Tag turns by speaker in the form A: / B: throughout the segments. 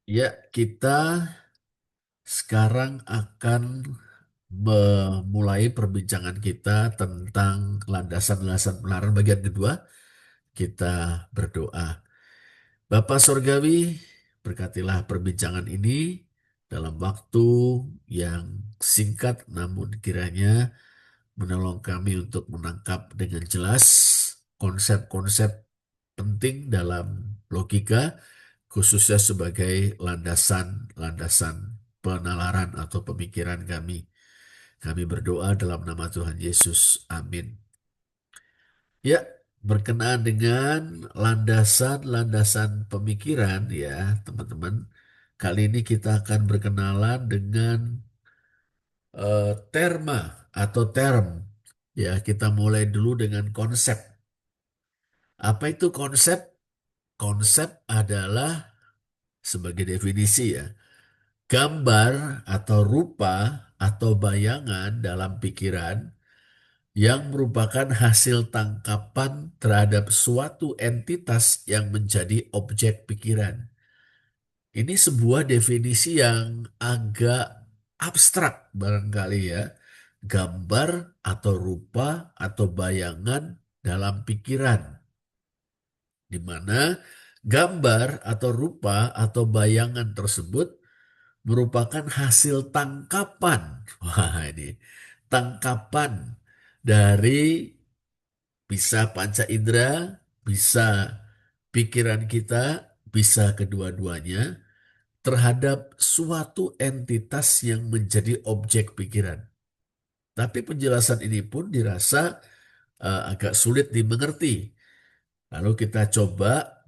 A: Ya, kita sekarang akan memulai perbincangan kita tentang landasan-landasan penelaran bagian kedua. Kita berdoa. Bapa Sorgawi, berkatilah perbincangan ini dalam waktu yang singkat, namun kiranya menolong kami untuk menangkap dengan jelas konsep-konsep penting dalam logika, khususnya sebagai landasan-landasan penalaran atau pemikiran kami. Kami berdoa dalam nama Tuhan Yesus. Amin. Ya, berkenaan dengan landasan-landasan pemikiran ya, teman-teman. Kali ini kita akan berkenalan dengan terma atau term. Ya, kita mulai dulu dengan konsep. Apa itu konsep? Konsep adalah sebagai definisi ya, gambar atau rupa atau bayangan dalam pikiran yang merupakan hasil tangkapan terhadap suatu entitas yang menjadi objek pikiran. Ini sebuah definisi yang agak abstrak barangkali ya. Gambar atau rupa atau bayangan dalam pikiran. Di mana gambar atau rupa atau bayangan tersebut merupakan hasil tangkapan. Wah, ini tangkapan dari bisa panca indera, bisa pikiran kita, bisa kedua-duanya terhadap suatu entitas yang menjadi objek pikiran. Tapi penjelasan ini pun dirasa agak sulit dimengerti. Lalu kita coba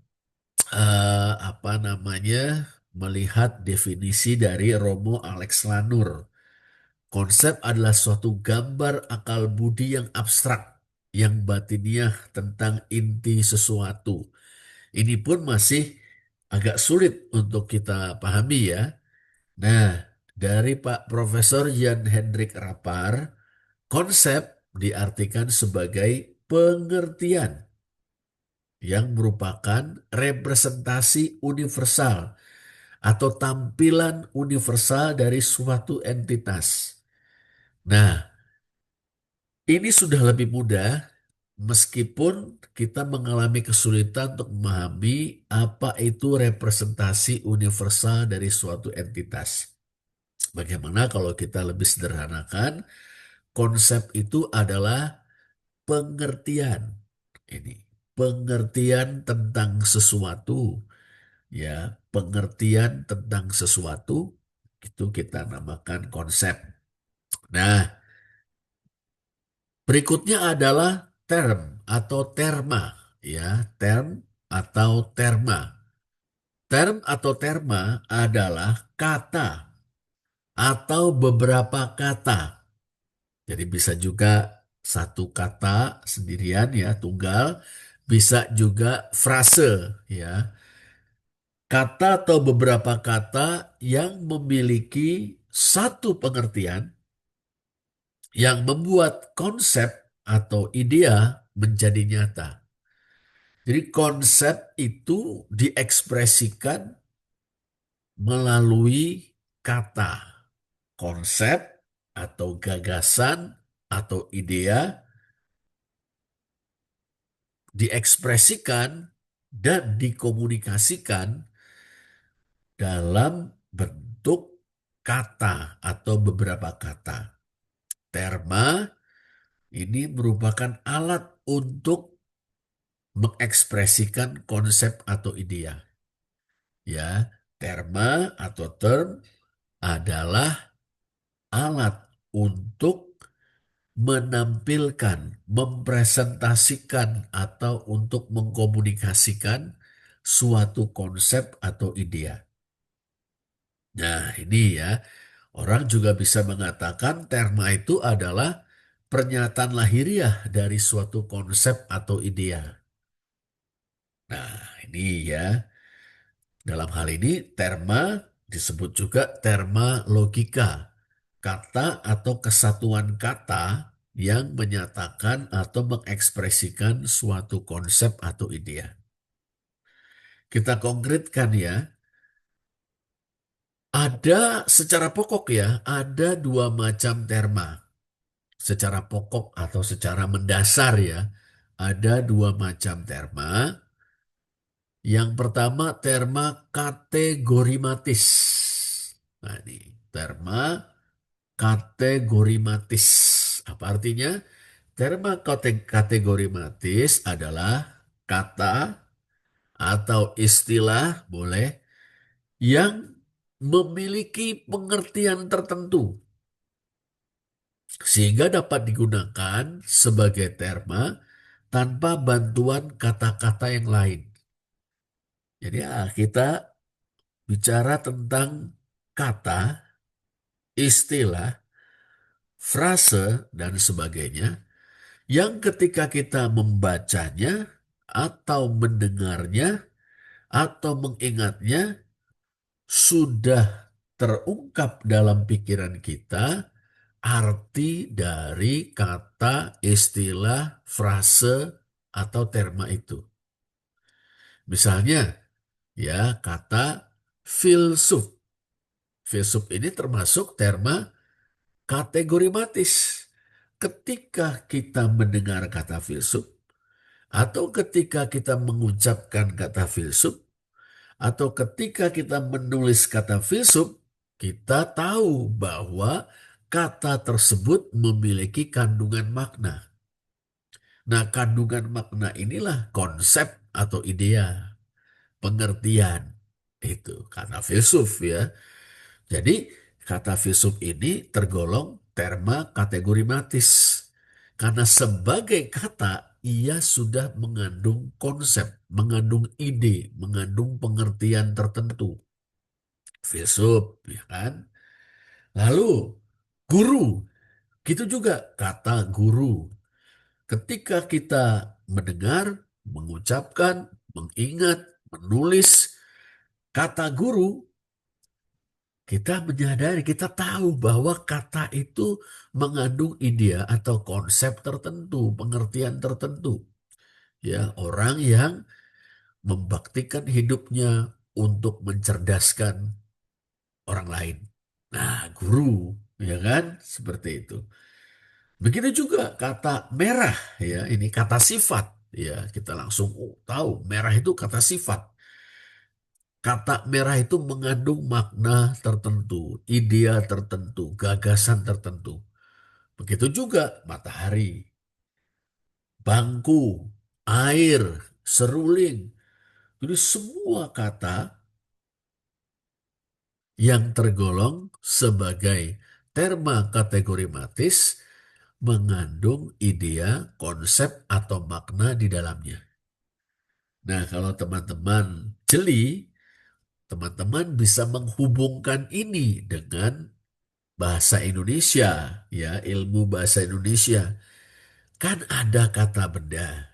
A: apa namanya melihat definisi dari Romo Alex Lanur. Konsep adalah suatu gambar akal budi yang abstrak, yang batiniah tentang inti sesuatu. Ini pun masih agak sulit untuk kita pahami ya. Nah, dari Pak Profesor Jan Hendrik Rapar, konsep diartikan sebagai pengertian yang merupakan representasi universal atau tampilan universal dari suatu entitas. Nah, ini sudah lebih mudah meskipun kita mengalami kesulitan untuk memahami apa itu representasi universal dari suatu entitas. Bagaimana kalau kita lebih sederhanakan, konsep itu adalah pengertian. Ini pengertian tentang sesuatu, ya, pengertian tentang sesuatu itu kita namakan konsep. Nah, berikutnya adalah term atau terma, ya, term atau terma. Term atau terma adalah kata atau beberapa kata. Jadi bisa juga satu kata sendirian ya, tunggal, bisa juga frase ya. Kata atau beberapa kata yang memiliki satu pengertian yang membuat konsep atau idea menjadi nyata. Jadi konsep itu diekspresikan melalui kata. Konsep atau gagasan atau idea diekspresikan dan dikomunikasikan dalam bentuk kata atau beberapa kata. Terma ini merupakan alat untuk mengekspresikan konsep atau idea. Ya, terma atau term adalah alat untuk menampilkan, mempresentasikan atau untuk mengkomunikasikan suatu konsep atau idea. Nah, ini ya, orang juga bisa mengatakan terma itu adalah pernyataan lahiriah dari suatu konsep atau idea. Nah, ini ya, dalam hal ini terma disebut juga terma logika, kata atau kesatuan kata yang menyatakan atau mengekspresikan suatu konsep atau idea. Kita konkretkan ya, Ada secara pokok ya, ada dua macam terma. Secara pokok atau secara mendasar ya, ada dua macam terma. Yang pertama terma kategorimatis. Nah ini terma kategorimatis. Apa artinya? Terma kategorimatis adalah kata atau istilah boleh yang memiliki pengertian tertentu sehingga dapat digunakan sebagai terma tanpa bantuan kata-kata yang lain. Jadi kita bicara tentang kata, istilah, frase, dan sebagainya yang ketika kita membacanya atau mendengarnya atau mengingatnya sudah terungkap dalam pikiran kita arti dari kata, istilah, frase, atau terma itu. Misalnya, ya kata filsuf. Filsuf ini termasuk terma kategorimatis. Ketika kita mendengar kata filsuf, atau ketika kita mengucapkan kata filsuf, atau ketika kita menulis kata filsuf, kita tahu bahwa kata tersebut memiliki kandungan makna. Nah, kandungan makna inilah konsep atau idea, pengertian. Itu kata filsuf ya. Jadi, kata filsuf ini tergolong terma kategorimatis. Karena sebagai kata, ia sudah mengandung konsep, mengandung ide, mengandung pengertian tertentu. Filsuf, ya kan? Lalu, guru. Gitu juga kata guru. Ketika kita mendengar, mengucapkan, mengingat, menulis kata guru, kita menyadari, kita tahu bahwa kata itu mengandung ide atau konsep tertentu, pengertian tertentu. Ya, orang yang membaktikan hidupnya untuk mencerdaskan orang lain. Nah, guru, ya kan? Seperti itu. Begitu juga kata merah, ya, ini kata sifat. Ya, kita langsung tahu merah itu kata sifat. Kata merah itu mengandung makna tertentu, idea tertentu, gagasan tertentu. Begitu juga matahari, bangku, air, seruling. Jadi semua kata yang tergolong sebagai terma kategorimatis mengandung idea, konsep, atau makna di dalamnya. Nah, kalau teman-teman jeli, teman-teman bisa menghubungkan ini dengan bahasa Indonesia, ya, ilmu bahasa Indonesia. Kan ada kata benda.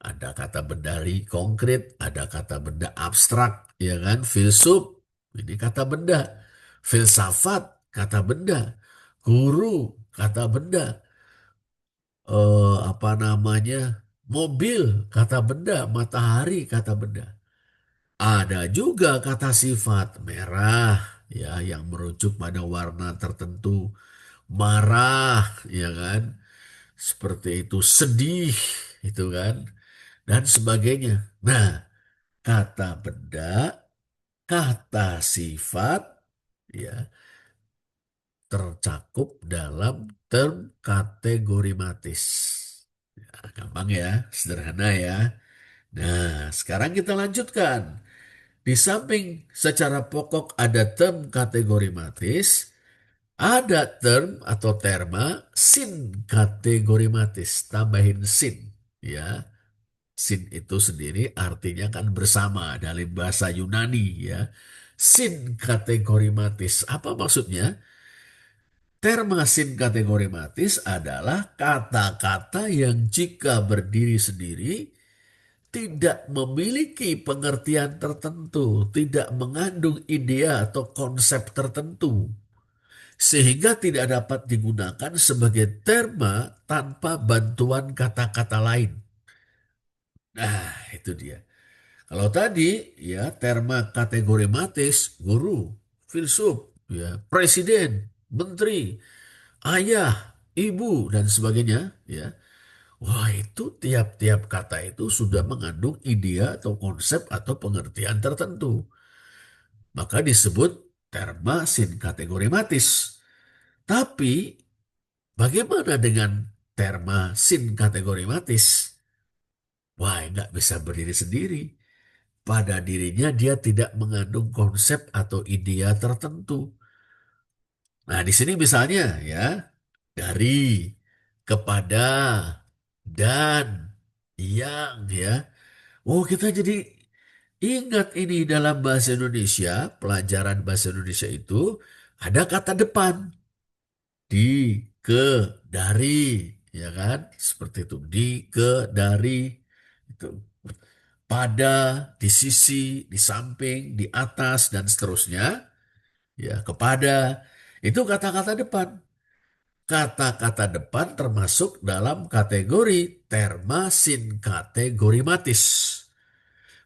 A: Ada kata benda konkret, ada kata benda abstrak, ya kan? Filsuf, ini kata benda. Filsafat, kata benda. Guru, kata benda. Apa namanya? Mobil, kata benda. Matahari, kata benda. Ada juga kata sifat merah, ya, yang merujuk pada warna tertentu. Marah, ya kan? Seperti itu, sedih, itu kan? Dan sebagainya. Nah, kata benda, kata sifat, ya, tercakup dalam term kategorimatis. Ya, gampang ya, sederhana ya. Nah, sekarang kita lanjutkan. Di samping secara pokok ada term kategorimatis, ada term atau terma sin kategorimatis. Tambahin sin, ya. Sin itu sendiri artinya kan bersama dalam bahasa Yunani ya. Sin kategorimatis. Apa maksudnya? Terma sin kategorimatis adalah kata-kata yang jika berdiri sendiri tidak memiliki pengertian tertentu, tidak mengandung idea atau konsep tertentu, sehingga tidak dapat digunakan sebagai terma tanpa bantuan kata-kata lain. Nah, itu dia. Kalau tadi ya terma kategorimatis guru. filsuf, ya, presiden, menteri, ayah, ibu, dan sebagainya, ya. Wah, itu tiap-tiap kata itu sudah mengandung idea atau konsep atau pengertian tertentu. Maka disebut terma sin kategorimatis. Tapi bagaimana dengan terma sin kategorimatis? Wah, nggak bisa berdiri sendiri. Pada dirinya dia tidak mengandung konsep atau idea tertentu. Nah, di sini misalnya ya, dari, kepada, dan, yang ya. Oh, kita jadi ingat ini dalam bahasa Indonesia, pelajaran bahasa Indonesia itu ada kata depan. Di, ke, dari, ya kan? Seperti itu. Di, ke, dari. Itu. Pada, di sisi, di samping, di atas, dan seterusnya. Ya, kepada. Itu kata-kata depan. Kata-kata depan termasuk dalam kategori terma sin kategorimatis.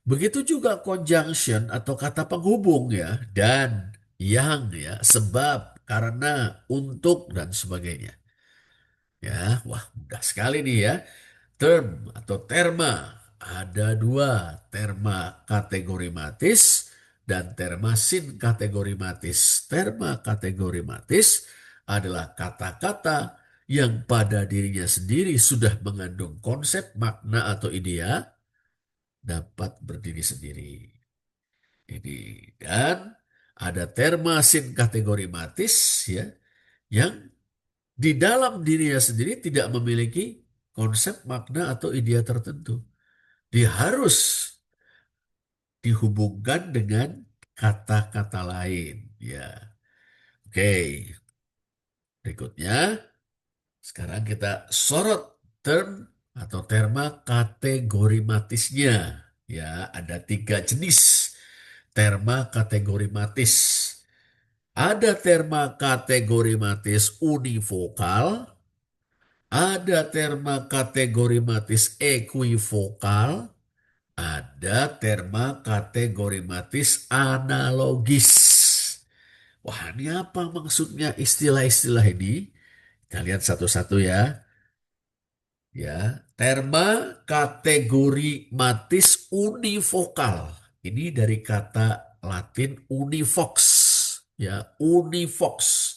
A: Begitu juga conjunction atau kata penghubung ya, dan, yang ya, sebab, karena, untuk, dan sebagainya. Ya, wah mudah sekali nih ya. Term atau terma. Ada dua, terma kategorimatis dan terma sin kategorimatis. Terma kategorimatis adalah kata-kata yang pada dirinya sendiri sudah mengandung konsep, makna, atau idea, dapat berdiri sendiri. Ini, dan ada terma sin kategorimatis ya, yang di dalam dirinya sendiri tidak memiliki konsep, makna, atau idea tertentu. Dia harus dihubungkan dengan kata-kata lain. Ya, oke. Berikutnya, sekarang kita sorot term atau terma kategorimatisnya. Ya, ada tiga jenis terma kategorimatis. Ada terma kategorimatis univokal, ada terma kategorimatis equivokal, ada terma kategorimatis analogis. Wah, ini apa maksudnya istilah-istilah ini? Kita lihat satu-satu ya. Ya, terma kategorimatis univokal. Ini dari kata Latin univox. Ya, univox.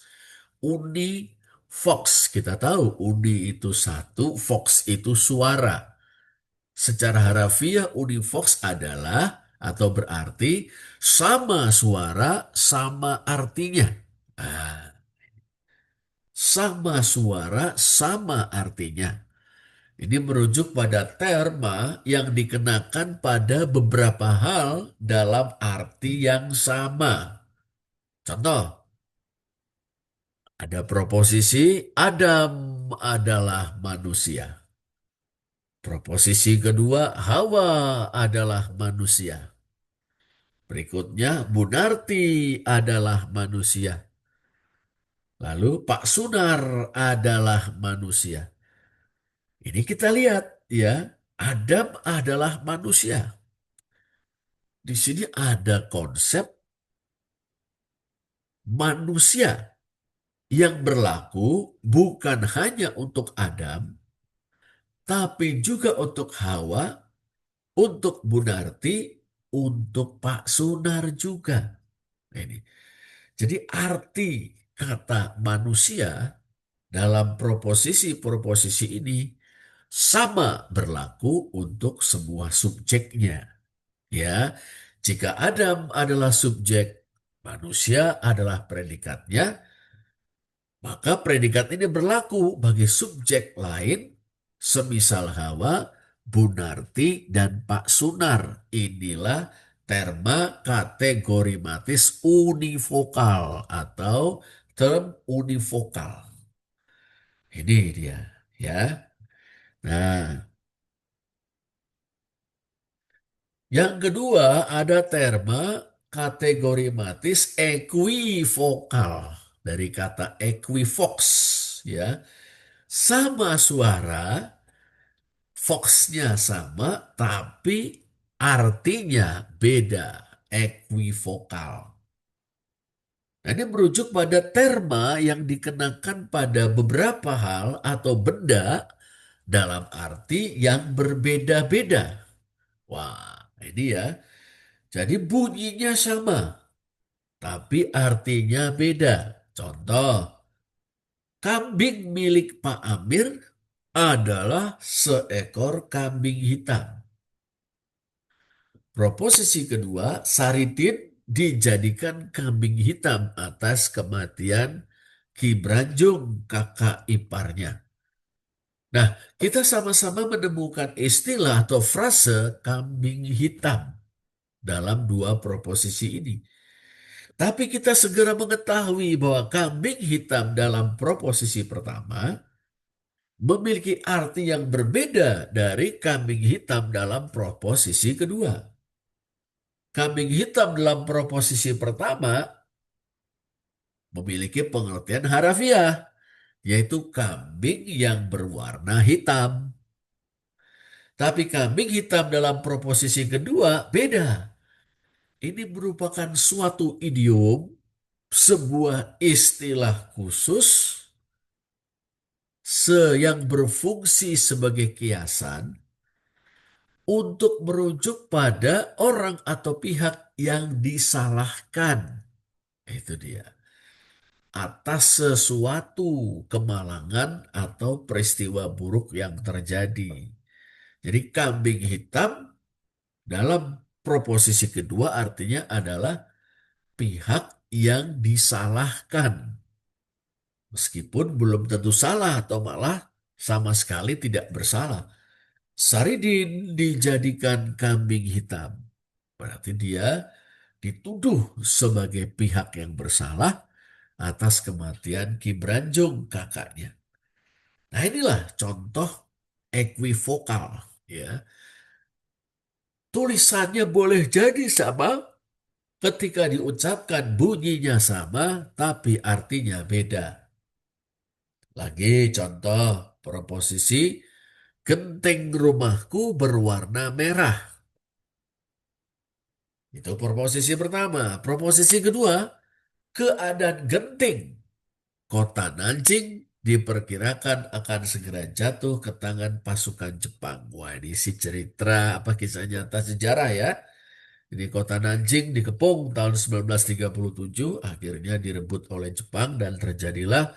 A: Univox. Kita tahu uni itu satu, vox itu suara. Secara harafiah univox adalah atau berarti sama suara, sama artinya. Nah, sama suara, sama artinya. Ini merujuk pada terma yang dikenakan pada beberapa hal dalam arti yang sama. Contoh, ada proposisi Adam adalah manusia. Proposisi kedua, Hawa adalah manusia. Berikutnya, Bunarti adalah manusia. Lalu Pak Sunar adalah manusia. Ini kita lihat ya, Adam adalah manusia. Di sini ada konsep manusia yang berlaku bukan hanya untuk Adam, tapi juga untuk Hawa, untuk Bunarti, untuk Pak Sunar juga. Nah, ini. Jadi arti kata manusia dalam proposisi-proposisi ini sama berlaku untuk semua subjeknya. Ya, jika Adam adalah subjek, manusia adalah predikatnya, maka predikat ini berlaku bagi subjek lain, semisal Hawa, Bunarti, dan Pak Sunar. Inilah terma kategorimatis univokal atau term univokal. Ini dia, ya. Nah, yang kedua ada terma kategorimatis equivokal dari kata equivox, ya. Sama suara, voxnya sama, tapi artinya beda, equivokal. Nah, ini merujuk pada terma yang dikenakan pada beberapa hal atau benda dalam arti yang berbeda-beda. Wah, ini ya. Jadi bunyinya sama, tapi artinya beda. Contoh, kambing milik Pak Amir adalah seekor kambing hitam. Proposisi kedua, Saridin dijadikan kambing hitam atas kematian Ki Branjung, kakak iparnya. Nah, kita sama-sama menemukan istilah atau frase kambing hitam dalam dua proposisi ini. Tapi kita segera mengetahui bahwa kambing hitam dalam proposisi pertama memiliki arti yang berbeda dari kambing hitam dalam proposisi kedua. Kambing hitam dalam proposisi pertama memiliki pengertian harafiah, yaitu kambing yang berwarna hitam. Tapi kambing hitam dalam proposisi kedua beda. Ini merupakan suatu idiom, sebuah istilah khusus yang berfungsi sebagai kiasan untuk merujuk pada orang atau pihak yang disalahkan. Itu dia. Atas sesuatu kemalangan atau peristiwa buruk yang terjadi. Jadi kambing hitam dalam proposisi kedua artinya adalah pihak yang disalahkan. Meskipun belum tentu salah atau malah sama sekali tidak bersalah. Saridin dijadikan kambing hitam. Berarti dia dituduh sebagai pihak yang bersalah atas kematian Ki Branjung, kakaknya. Nah, inilah contoh equivokal, ya. Tulisannya boleh jadi sama, ketika diucapkan bunyinya sama tapi artinya beda. Lagi contoh proposisi genteng rumahku berwarna merah. Itu proposisi pertama. Proposisi kedua, keadaan genting kota Nanjing diperkirakan akan segera jatuh ke tangan pasukan Jepang. Wah, ini si cerita apa kisah nyata sejarah ya. Ini kota Nanjing dikepung tahun 1937, akhirnya direbut oleh Jepang dan terjadilah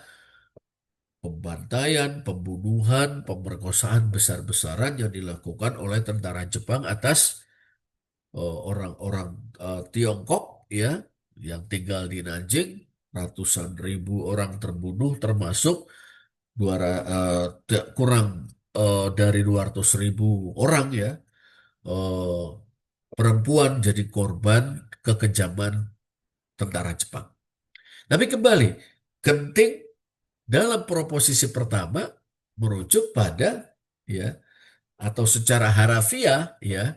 A: pembantaian, pembunuhan, pemerkosaan besar-besaran yang dilakukan oleh tentara Jepang atas orang-orang Tiongkok ya yang tinggal di Nanjing. Ratusan ribu orang terbunuh termasuk kurang dari 200 ribu orang ya eh, perempuan jadi korban kekejaman tentara Jepang. Tapi kembali, genting dalam proposisi pertama merujuk pada ya atau secara harafiah ya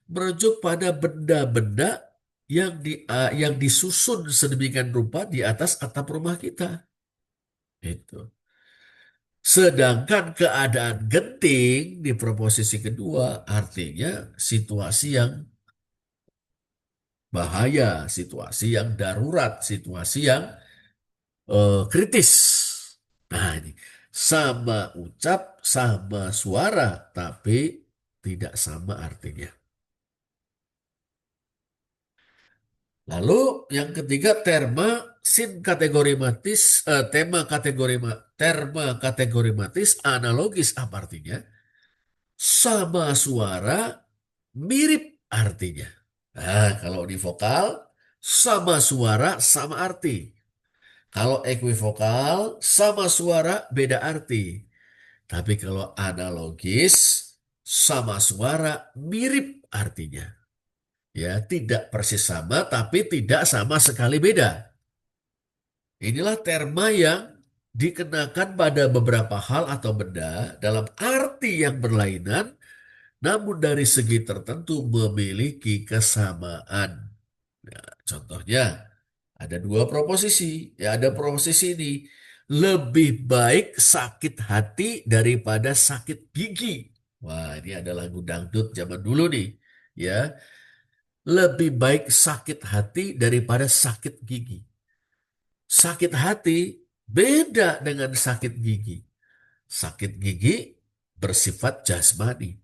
A: merujuk pada benda-benda yang disusun sedemikian rupa di atas atap rumah kita. Itu. Sedangkan keadaan genting di proposisi kedua artinya situasi yang bahaya, situasi yang darurat, situasi yang kritis. Nah ini sama ucap, sama suara, tapi tidak sama artinya. Lalu yang ketiga terma kategorimatis analogis apa artinya? Sama suara mirip artinya. Nah, kalau di vokal sama suara sama arti. Kalau equivokal sama suara beda arti. Tapi kalau analogis sama suara mirip artinya. Ya, tidak persis sama tapi tidak sama sekali beda. Inilah terma yang dikenakan pada beberapa hal atau benda dalam arti yang berlainan, namun dari segi tertentu memiliki kesamaan. Nah, contohnya, ada dua proposisi. Ya, ada proposisi ini. Lebih baik sakit hati daripada sakit gigi. Wah, ini ada lagu dangdut zaman dulu nih. Ya, lebih baik sakit hati daripada sakit gigi. Sakit hati beda dengan sakit gigi. Sakit gigi bersifat jasmani.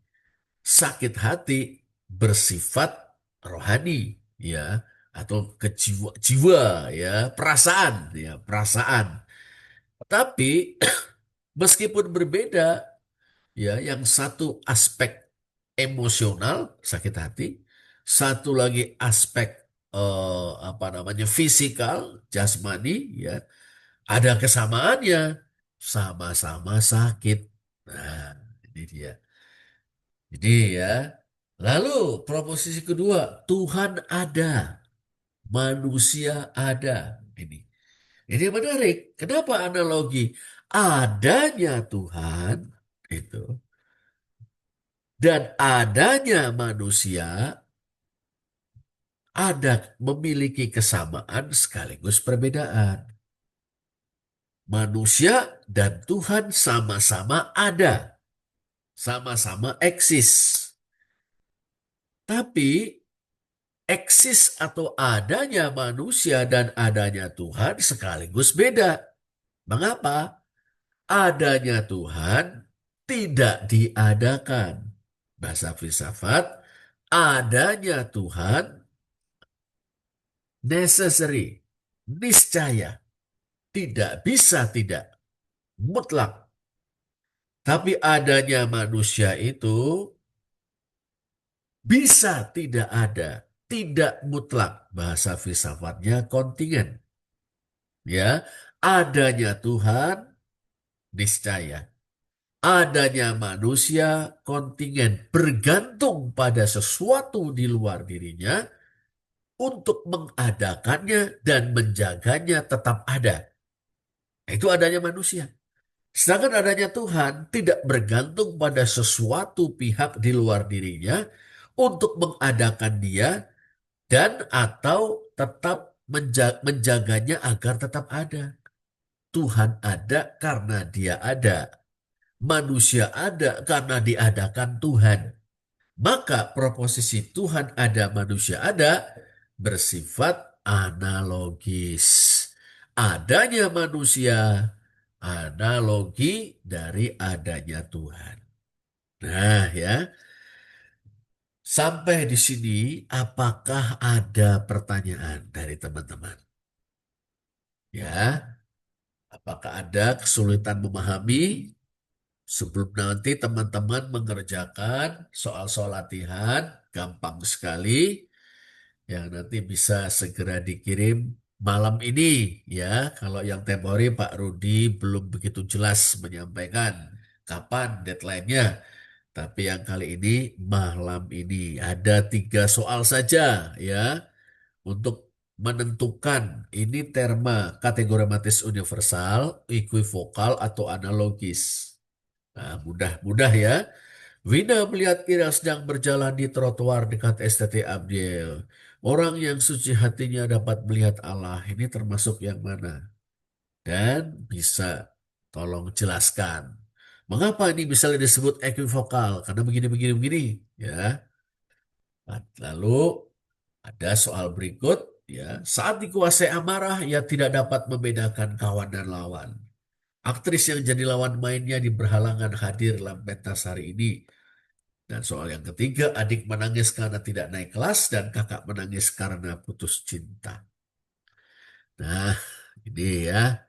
A: Sakit hati bersifat rohani, ya, atau jiwa, ya, perasaan, ya, perasaan. Tapi meskipun berbeda, ya, yang satu aspek emosional sakit hati, satu lagi aspek apa namanya fisikal, jasmani, ya, ada kesamaannya, sama-sama sakit. Nah, ini dia. Jadi ya, lalu proposisi kedua, Tuhan ada, manusia ada. Ini menarik. Kenapa analogi adanya Tuhan itu dan adanya manusia ada memiliki kesamaan sekaligus perbedaan. Manusia dan Tuhan sama-sama ada, sama-sama eksis. Tapi eksis atau adanya manusia dan adanya Tuhan sekaligus beda. Mengapa? Adanya Tuhan tidak diadakan. Bahasa filsafat, adanya Tuhan necessary, niscaya, tidak bisa tidak, mutlak. Tapi adanya manusia itu bisa tidak ada, tidak mutlak. Bahasa filsafatnya kontingen. Ya, adanya Tuhan niscaya. Adanya manusia kontingen bergantung pada sesuatu di luar dirinya untuk mengadakannya dan menjaganya tetap ada. Itu adanya manusia. Sedangkan adanya Tuhan tidak bergantung pada sesuatu pihak di luar dirinya untuk mengadakan dia dan atau tetap menjaganya agar tetap ada. Tuhan ada karena dia ada. Manusia ada karena diadakan Tuhan. Maka proposisi Tuhan ada, manusia ada bersifat analogis. Adanya manusia analogi dari adanya Tuhan. Nah, ya, sampai di sini apakah ada pertanyaan dari teman-teman? Ya, apakah ada kesulitan memahami? Sebelum nanti teman-teman mengerjakan soal-soal latihan, gampang sekali, yang nanti bisa segera dikirim malam ini, ya. Kalau yang tempo hari Pak Rudi belum begitu jelas menyampaikan kapan deadline-nya. Tapi yang kali ini malam ini ada 3 soal saja, ya, untuk menentukan ini terma kategorematis universal, equivokal atau analogis. Nah, mudah-mudah ya. Wina melihat Ira sedang berjalan di trotoar dekat STT Abdiel. Orang yang suci hatinya dapat melihat Allah. Ini termasuk yang mana? Dan bisa tolong jelaskan. Mengapa ini bisa disebut equivokal? Karena begini. Ya. Lalu ada soal berikut. Ya. Saat dikuasai amarah, ia tidak dapat membedakan kawan dan lawan. Aktris yang jadi lawan mainnya di berhalangan hadir dalam pentas hari ini. Dan soal yang ketiga, adik menangis karena tidak naik kelas dan kakak menangis karena putus cinta. Nah, ini ya.